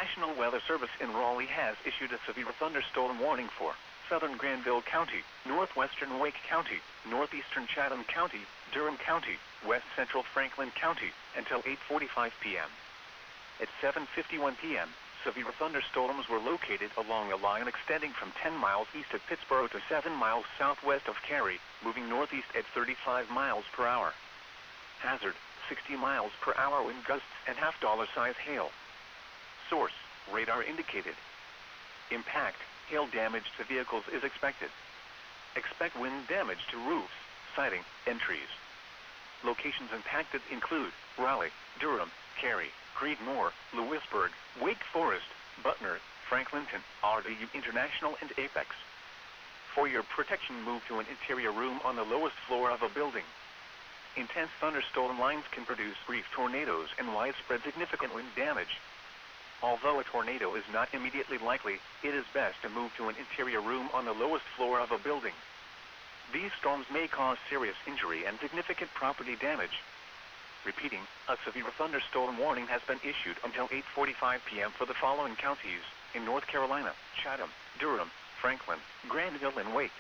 National Weather Service in Raleigh has issued a severe thunderstorm warning for southern Granville County, northwestern Wake County, northeastern Chatham County, Durham County, west central Franklin County, until 8:45 p.m. At 7:51 p.m., severe thunderstorms were located along a line extending from 10 miles east of Pittsburgh to 7 miles southwest of Cary, moving northeast at 35 miles per hour. Hazard, 60 miles per hour wind gusts and half-dollar size hail. Source, radar indicated. Impact, hail damage to vehicles is expected. Expect wind damage to roofs, siding, and trees. Locations impacted include Raleigh, Durham, Cary, Creedmoor, Lewisburg, Wake Forest, Butner, Franklinton, RDU International, and Apex. For your protection, move to an interior room on the lowest floor of a building. Intense thunderstorm lines can produce brief tornadoes and widespread significant wind damage. Although a tornado is not immediately likely, it is best to move to an interior room on the lowest floor of a building. These storms may cause serious injury and significant property damage. Repeating, a severe thunderstorm warning has been issued until 8:45 p.m. for the following counties in North Carolina: Chatham, Durham, Franklin, Granville, and Wake.